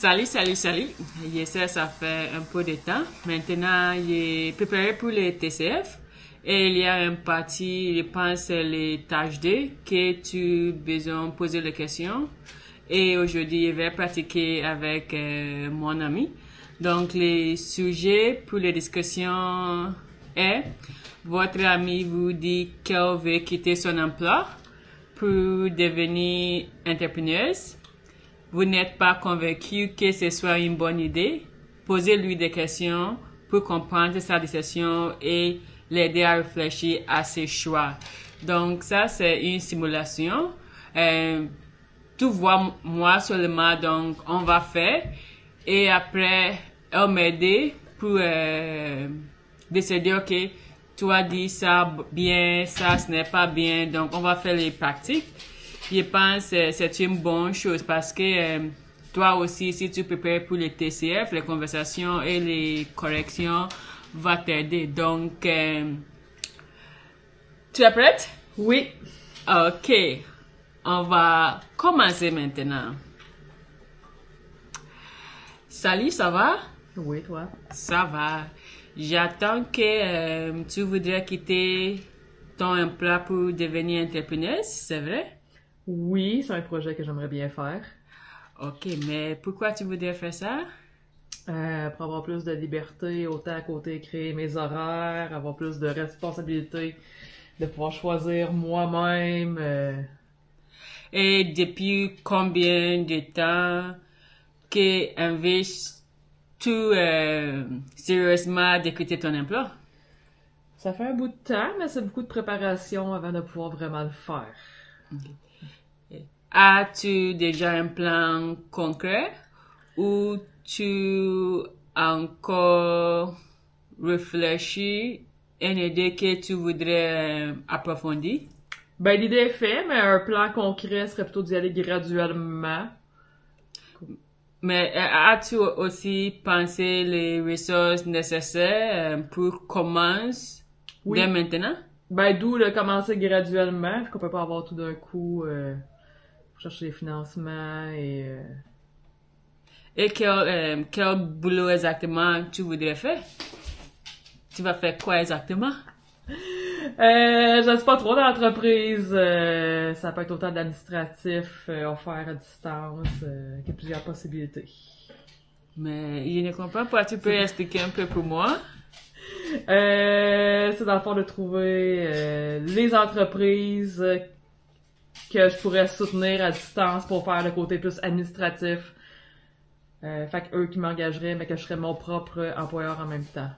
Salut. Ça fait un peu de temps. Maintenant, il est préparé pour les TCF. Et il y a une partie, je pense, les tâches D que tu as besoin de poser les questions. Et aujourd'hui, je vais pratiquer avec mon ami. Donc, les sujets pour les discussions est, votre ami vous dit qu'elle veut quitter son emploi pour devenir entrepreneuse. Vous n'êtes pas convaincu que ce soit une bonne idée. Posez-lui des questions pour comprendre sa décision et l'aider à réfléchir à ses choix. Donc, ça, c'est une simulation. Tu vois moi seulement, donc on va faire. Et après, elle m'aide pour décider, ok, tu as dit ça bien, ça ce n'est pas bien. Donc, on va faire les pratiques. Je pense que c'est une bonne chose parce que toi aussi, si tu prépares pour les TCF, les conversations et les corrections va t'aider. Donc, tu es prête? Oui. Ok. On va commencer maintenant. Salut, ça va? Oui, toi? Ça va. J'attends que tu voudrais quitter ton emploi pour devenir entrepreneuse, c'est vrai? Oui, c'est un projet que j'aimerais bien faire. Ok, mais pourquoi tu voudrais faire ça? Pour avoir plus de liberté, autant à côté créer mes horaires, avoir plus de responsabilité, de pouvoir choisir moi-même. Et depuis combien de temps que investis-tu sérieusement de quitter ton emploi? Ça fait un bout de temps, mais c'est beaucoup de préparation avant de pouvoir vraiment le faire. As-tu déjà un plan concret ou tu as encore réfléchi à une idée que tu voudrais approfondir? Ben, l'idée est faite, mais un plan concret serait plutôt d'y aller graduellement. Mais as-tu aussi pensé les ressources nécessaires pour commencer Oui. dès maintenant? Ben, d'où le commencer graduellement, qu'on peut pas avoir tout d'un coup chercher les financements Et quel boulot exactement tu voudrais faire? Tu vas faire quoi exactement? Je sais pas trop dans l'entreprise. Ça peut être autant d'administratif offert à distance qu'il y a plusieurs possibilités. Mais je ne comprends pas. Tu peux expliquer un peu pour moi? C'est dans le fond de trouver les entreprises que je pourrais soutenir à distance pour faire le côté plus administratif. Fait que eux qui m'engageraient, mais que je serais mon propre employeur en même temps.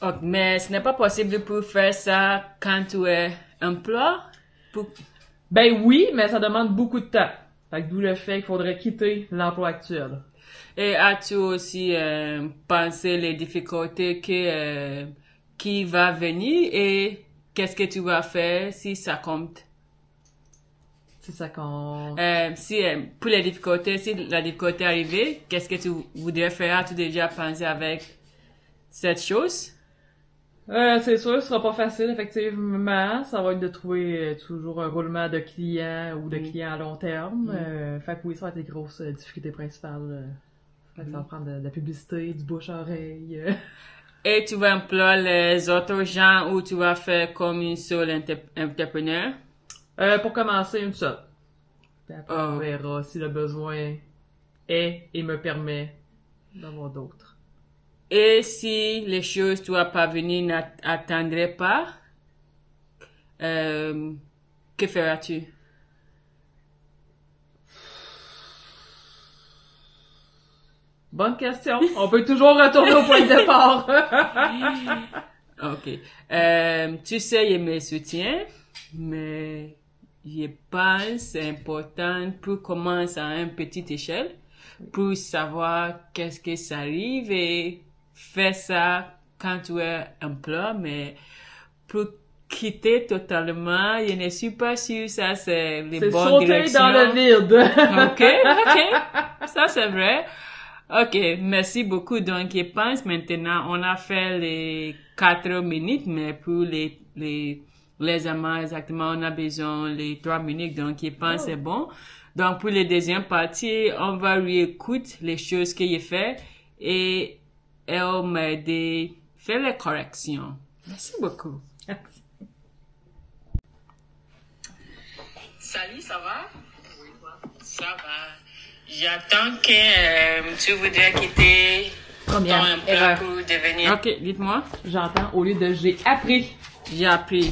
Ok, mais ce n'est pas possible pour faire ça quand tu es emploi? Ben oui, mais ça demande beaucoup de temps. Fait que d'où le fait qu'il faudrait quitter l'emploi actuel. Et as-tu aussi pensé les difficultés qui va venir et qu'est-ce que tu vas faire si ça compte? C'est ça qu'on... Si pour les difficultés, si la difficulté arrive, qu'est-ce que tu voudrais faire? As-tu déjà pensé avec cette chose? C'est sûr, ce sera pas facile, effectivement. Ça va être de trouver toujours un roulement de clients ou de clients à long terme. Fait que oui, ça va être les grosses difficultés principales. Fait que ça va prendre de la publicité, du bouche-oreille. Et tu vas employer les autres gens ou tu vas faire comme une seule entrepreneur? Pour commencer, une seule. Puis après, on verra si le besoin est et me permet d'avoir d'autres. Et si les choses, tu vas pas venir, n'attendraient pas, que feras-tu? Bonne question. On peut toujours retourner au point de départ. Ok. Tu sais, je me soutiens, mais je pense que c'est important pour commencer à une petite échelle, pour savoir qu'est-ce que ça arrive et faire ça quand tu es emploi, mais pour quitter totalement, je ne suis pas sûre ça c'est les bonnes directions. C'est sauter dans le vide. Ok. Ça c'est vrai. Ok, merci beaucoup. Donc, je pense maintenant, on a fait les 4 minutes, mais pour les amants exactement, on a besoin les 3 minutes. Donc, je pense c'est bon. Donc, pour la deuxième partie, on va réécouter les choses qu'il a fait et elle m'a dit faire les corrections. Merci beaucoup. Salut, ça va? Oui, ça va. J'attends que tu voudrais quitter Combien? ton emploi pour devenir... Ok, dites-moi. J'entends au lieu de j'ai appris. J'ai appris.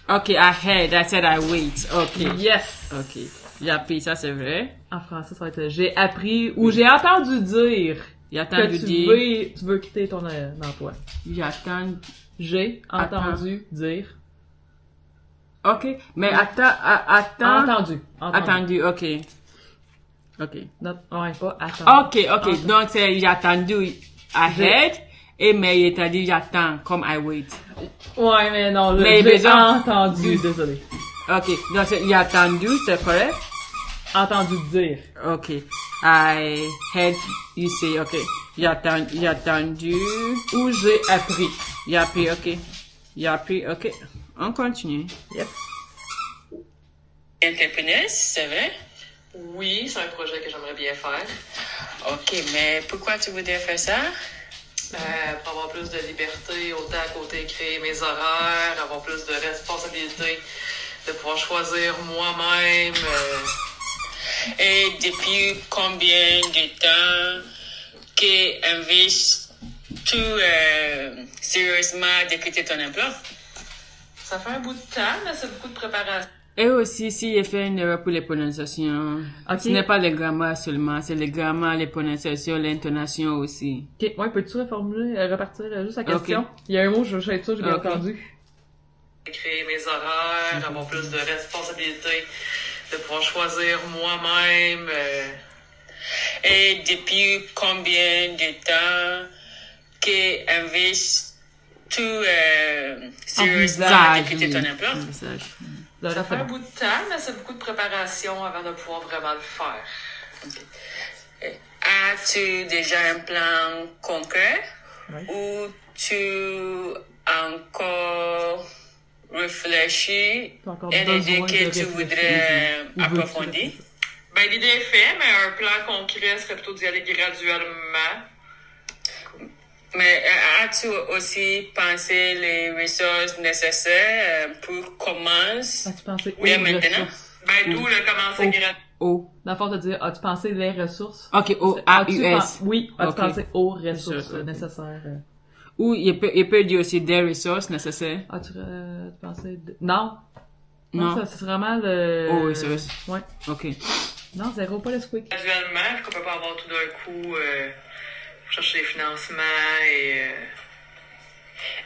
Ok, I heard. I said I wait. Ok. Yes! Ok. J'ai appris, ça c'est vrai. En français, ça va être j'ai appris ou j'ai entendu dire J'ai entendu que dire... tu veux quitter ton emploi. J'attends... J'ai entendu dire. Ok, mais attends... Entendu. Attendu, ok. Ok. Non, ouais, pas attendu. Ok. Donc, c'est j'ai attendu, I heard, et mais il t'a dit j'attends, comme I wait. Ouais, mais non, Mais j'ai besoin- entendu, désolé. Ok, donc c'est j'ai attendu, c'est correct? Entendu dire. Ok. I heard you say, ok. J'ai attendu, Ou j'ai appris. j'ai appris, ok. J'ai appris, ok. On continue. Yep. Entrepreneuse, c'est vrai? Oui, c'est un projet que j'aimerais bien faire. Ok, mais pourquoi tu voudrais faire ça? Pour avoir plus de liberté, autant côté créer mes horaires, avoir plus de responsabilité, de pouvoir choisir moi-même. Et depuis combien de temps que investis-tu sérieusement de quitter ton emploi? Ça fait un bout de temps, mais c'est beaucoup de préparation. Et aussi, s'il fait une erreur pour les prononciations, Ok. ce n'est pas le grammaire seulement, c'est le grammaire, les prononciations, l'intonation aussi. Ok, ouais, peux-tu reformuler, repartir juste la question? Ok. Il y a un mot, je vais être sûr, j'ai bien Ok. entendu. Créer mes horaires, avoir plus de responsabilité, de pouvoir choisir moi-même. Et depuis combien de temps que investis-tu sérieusement de quitter ton emploi? Ça fait un bout de temps, mais c'est beaucoup de préparation avant de pouvoir vraiment le faire. As-tu déjà un plan concret? Oui. Ou tu as encore réfléchi T'as encore à l'idée besoin de que tu réfléchir. voudrais Ou veux-tu approfondir? réfléchir? Ben, l'idée est faite, mais un plan concret serait plutôt d'y aller graduellement. Mais as-tu aussi pensé les ressources nécessaires pour commencer As-tu pensé aux dès maintenant? ressources? Ben, d'où le commencer graduellement. Dans le fond, de dire, as-tu pensé les ressources? Ok, As-tu A-U-S. Oui, as-tu Ok. pensé aux ressources Ok. nécessaires? Ou il peut dire aussi des ressources nécessaires. As-tu pensé... Non. Non. Ça, c'est vraiment le... Aux ressources. Ouais. Ok. Non, zéro, pas le squeak. Graduellement, qu'on peut pas avoir tout d'un coup chercher des financements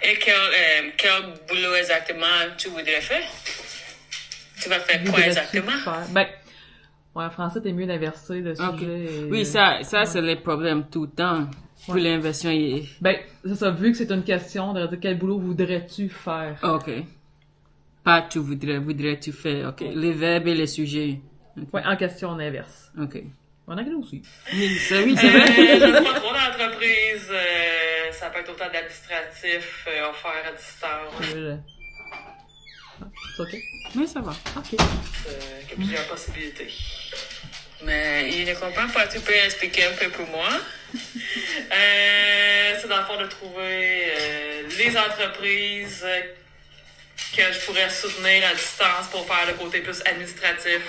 Et quel boulot exactement tu voudrais faire? Tu vas faire quoi Voudrais-tu exactement? faire? Ben, ouais, en français, t'es mieux d'inverser le Ok. sujet. et- Oui, ça c'est le problème tout le temps. Pour Ouais. l'inversion, Ben, c'est ça, vu que c'est une question de dire quel boulot voudrais-tu faire? ok. Pas tu voudrais-tu faire, ok. Les verbes et les sujets. Ok. Ouais, en question, on inverse. Ok. En anglais aussi. Oui, c'est vrai. je sais pas trop d'entreprise, ça peut être autant d'administratif, offert à distance, C'est ok? Mais ça va. Ok. qu'il y a plusieurs possibilités. Mais je ne comprends pas, tu peux expliquer un peu pour moi? C'est dans le fond de trouver les entreprises que je pourrais soutenir à distance pour faire le côté plus administratif.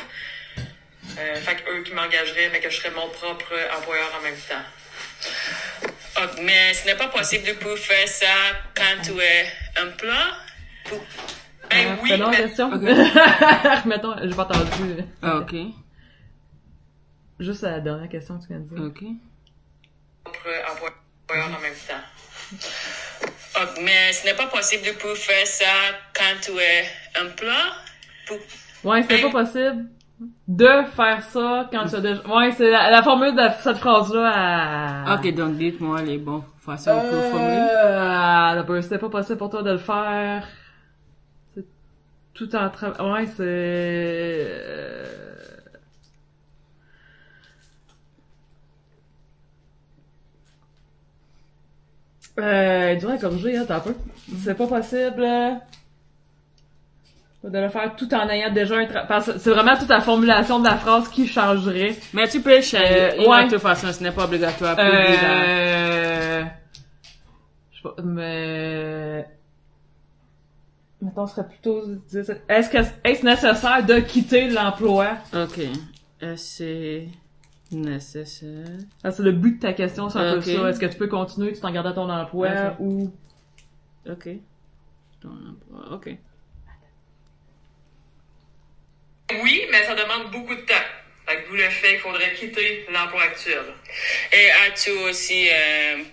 Fait que eux qui m'engageraient, mais que je serais mon propre employeur en même temps. Ok, mais ce n'est pas possible de pouvoir faire ça quand tu es emploi? Ben oui, Remettons la mais question. Ok. Remettons, j'ai pas entendu. Ah, ok. Juste la dernière question que tu viens de dire. Ok. propre employeur en même temps. Ok, mais ce n'est pas possible de pouvoir faire ça quand tu es emploi? Ouais, c'est pas possible de faire ça quand tu as déjà... Ouais, c'est la formule de cette phrase-là à... Ok, donc dites-moi les bons façons pour formuler. C'était pas possible pour toi de le faire. C'est tout en train... Ouais, c'est... dur à corriger, hein, t'as un peu. C'est pas possible... De le faire tout en ayant déjà parce que c'est vraiment toute la formulation de la phrase qui changerait. Mais tu peux changer. Ouais. De toute façon, ce n'est pas obligatoire pour dire. Je sais pas, mais... Mettons, ce serait plutôt... Est-ce nécessaire de quitter l'emploi? Ok. C'est nécessaire. Ah, c'est le but de ta question, c'est un Ok. peu ça. Est-ce que tu peux continuer tout en gardant ton emploi Ok. ou... Ok. Ton emploi. Ok. Oui, mais ça demande beaucoup de temps. Fait que d'où le fait qu'il faudrait quitter l'emploi actuel. Et as-tu aussi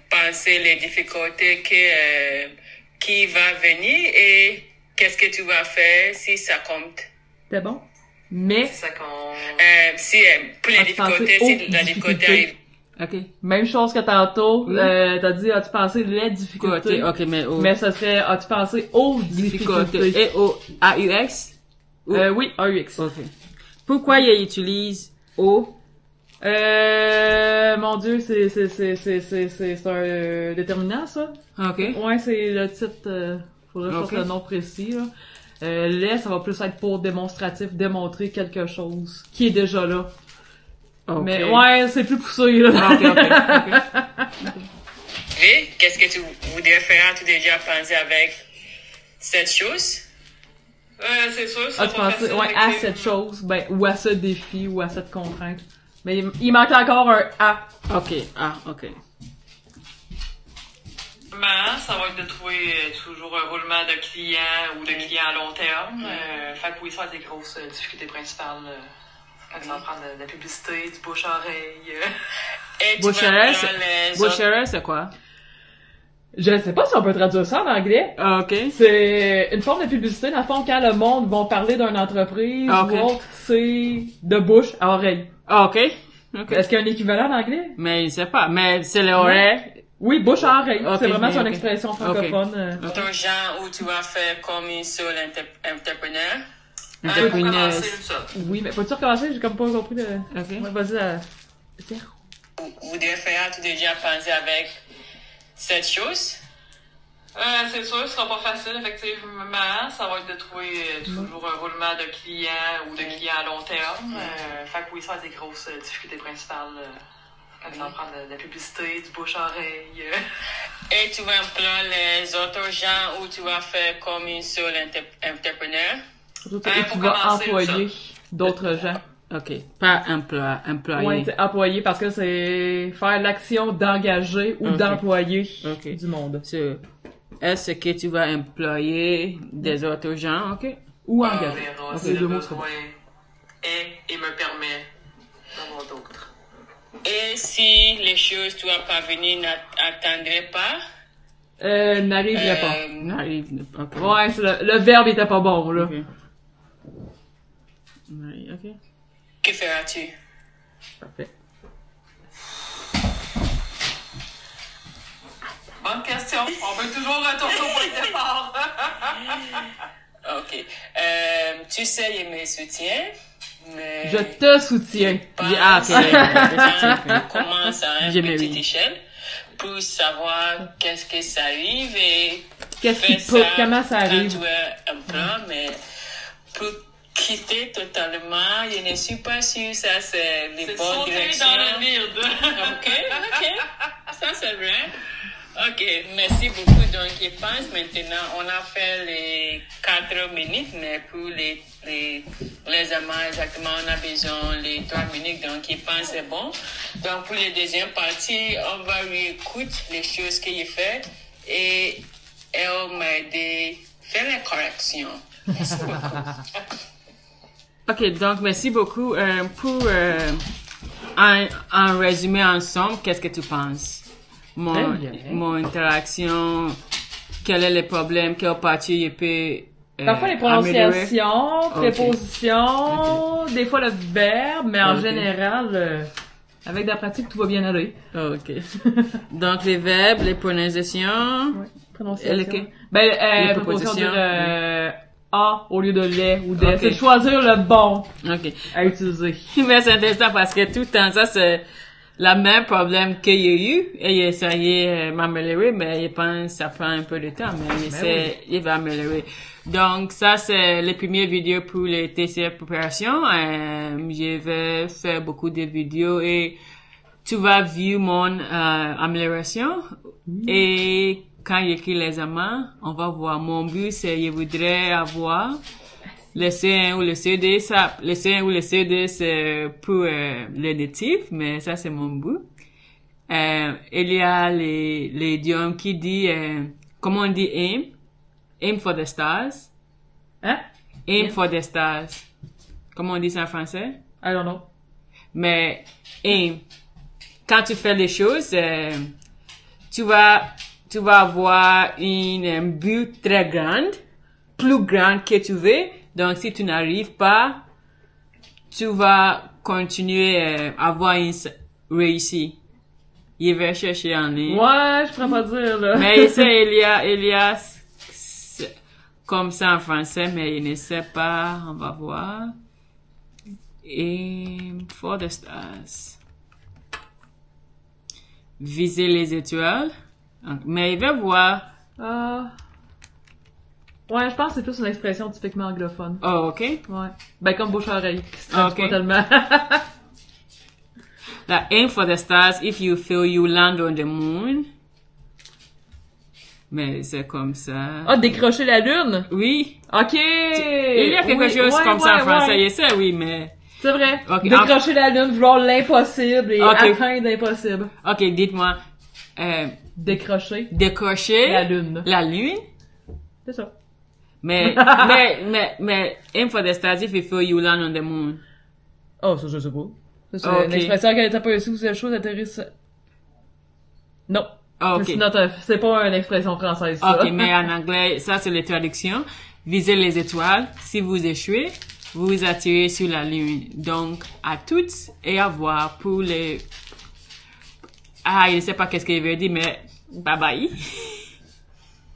pensé les difficultés qui va venir et qu'est-ce que tu vas faire si ça compte? C'était bon? Mais, C'est ça qu'on... Pour les As-tu pensé difficultés, aux si la difficulté difficultés? arrive. Ok. même chose que tantôt, Oui. t'as dit, as-tu pensé les difficultés? Ok, mais au... Mais ce serait, as-tu pensé aux difficultés? difficulté. Et au AUX? Oui, AUX. Ok. Pourquoi il utilise O? Mon Dieu, c'est un déterminant, ça? Ok. Ouais, c'est le titre, faudrait que je fasse Ok. le nom précis, là. Les, ça va plus être pour démonstratif, démontrer quelque chose qui est déjà là. Ok. Mais ouais, c'est plus poussé, là. Ok. Et qu'est-ce que tu voudrais faire? As-tu déjà pensé avec cette chose? c'est sûr, ça As-tu pas pensé, facile. ouais, à effectivement. cette chose, ben, ou à ce défi, ou à cette contrainte. Mais il manque encore un A. Ok. Ah, ok. Mais ça va être de trouver toujours un roulement de clients ou de clients à long terme. Fait que oui, ça va être des grosses difficultés principales. Par exemple, prendre de la publicité, du bouche-oreille. Et tu Bouche vas à prendre les autres. Boucherer, c'est quoi? Je sais pas si on peut traduire ça en anglais. Ah, ok. C'est une forme de publicité, dans le fond, quand le monde va parler d'une entreprise Ok. ou autre, c'est de bouche à oreille. Ah, ok. Ok. Est-ce qu'il y a un équivalent en anglais? Mais je sais pas. Mais c'est l'oreille. Oui, bouche à oreille. Ok, C'est vraiment son ok. expression francophone. Ton genre où tu vas faire comme un seul entrepreneur. Pour Entrepreneuse. commencer, ça. Oui, mais faut-tu recommencer? J'ai comme pas compris le... Ok. Ouais, vas-y, Vous devez faire, as-tu déjà pensé avec cette chose? C'est sûr, ce sera pas facile, effectivement. Ça va être de trouver toujours un roulement de clients ou de clients à long terme. Fait que oui, ça va être des grosses difficultés principales. Par exemple, prendre de la publicité, du bouche-oreille. Et tu vas employer les autres gens où tu vas faire comme un seul entrepreneur. surtout, Ouais, et pour tu vas commencer, employer d'autres gens. Ok. Pas employé. Ouais, c'est employer parce que c'est faire l'action d'engager ou Ok. d'employer Ok. du monde. Est-ce que tu vas employer des autres gens? Ok. Ou On engager. verra Ok, si les le deux mots sont besoin est et me permet d'avoir d'autres. Et si les choses tu vas pas venir n'attendraient pas, n'arriverait pas. N'arrive. Ok. Ouais, c'est le verbe était pas bon, là. Ok. Oui, ok. que feras-tu? Parfait. Bonne question. On peut toujours retourner au point de départ. Ok. Tu sais, il me soutient, mais... Je te soutiens. Ah, ok. Commence à une J'ai mes petite oui. échelle pour savoir qu'est-ce que ça arrive et Qu'est-ce qui faire peut, comment ça quand arrive? tu es un plan, mais pour quitter totalement, je ne suis pas sûre ça c'est les C'est bonnes sauter directions. dans le vide. Ok. Ça c'est vrai. Ok, merci beaucoup. Donc, je pense maintenant, on a fait les 4 minutes, mais pour les amants, exactement, on a besoin les 3 minutes. Donc, je pense que c'est bon. Donc, pour la deuxième partie, on va lui écouter les choses qu'il fait et elle m'a aidé à faire les corrections. Merci beaucoup. Ok, donc merci beaucoup. Pour en résumé ensemble, qu'est-ce que tu penses? Très bien. Mon interaction, quel est le problème, quelle partie il peut Parfois les améliorer? prononciations, Ok. prépositions, des fois le verbe, mais en Ok. général, avec de la pratique, tout va bien aller. Ok. Donc les verbes, les prononciations. Ouais. Prononciation. Ok. Ben, Les proposition propositions, dire A au lieu de les ou des. Ok. C'est de choisir le bon Ok. à utiliser. Mais c'est intéressant parce que tout le temps, ça c'est le même problème qu'il y a eu. Et il a essayé m'améliorer, mais il pense que ça prend un peu de temps, mais il essaie, il va améliorer. Donc, ça, c'est les premières vidéos pour les TCF préparation. Je vais faire beaucoup de vidéos et tu vas voir mon amélioration. Et quand j'écris l'examen, on va voir. Mon but, c'est je voudrais avoir le C1 ou le C2. Ça, le C1 ou le C2, c'est pour les natifs, mais ça, c'est mon but. Il y a les idiomes qui disent, comment on dit aim? Aim for the stars. Hein? Aim for the stars. Comment on dit ça en français? I don't know. Mais aim. Quand tu fais les choses, tu vas avoir un but très grand, plus grand que tu veux. Donc, si tu n'arrives pas, tu vas continuer à avoir une réussite. Il va chercher en ligne. Ouais, je pourrais pas dire, là. Mais ça, il y a comme ça en français, mais il ne sait pas. On va voir. Aim for the stars. Viser les étoiles. Mais il va voir. Ouais, je pense que c'est plus une expression typiquement anglophone. Oh, ok. Ouais. Ben, comme bouche-oreille. Ok. Pas tellement. Like, aim for the stars. If you feel you land on the moon. Mais c'est comme ça. Ah, décrocher la lune? Oui. Ok! Il y a quelque chose comme ça en français. Je sais, oui, mais... C'est vrai. Ok, Décrocher la lune, vouloir l'impossible et Ok. atteindre l'impossible. Ok, dites-moi. Décrocher Décrocher la lune. la lune. C'est ça. Mais aim for the stars if you feel you land on the moon. Oh, ça, je sais pas. Ça, c'est Ok. une expression qu'elle était pas ici où ces choses atterrissent. Non. Ah, ok. C'est pas une expression française, ça. Ok, mais en anglais, ça c'est les traductions. Visez les étoiles. Si vous échouez, vous vous attirez sur la lune. Donc, à toutes et à voir pour les... Ah, je ne sais pas qu'est-ce qu'il veut dire, mais bye bye.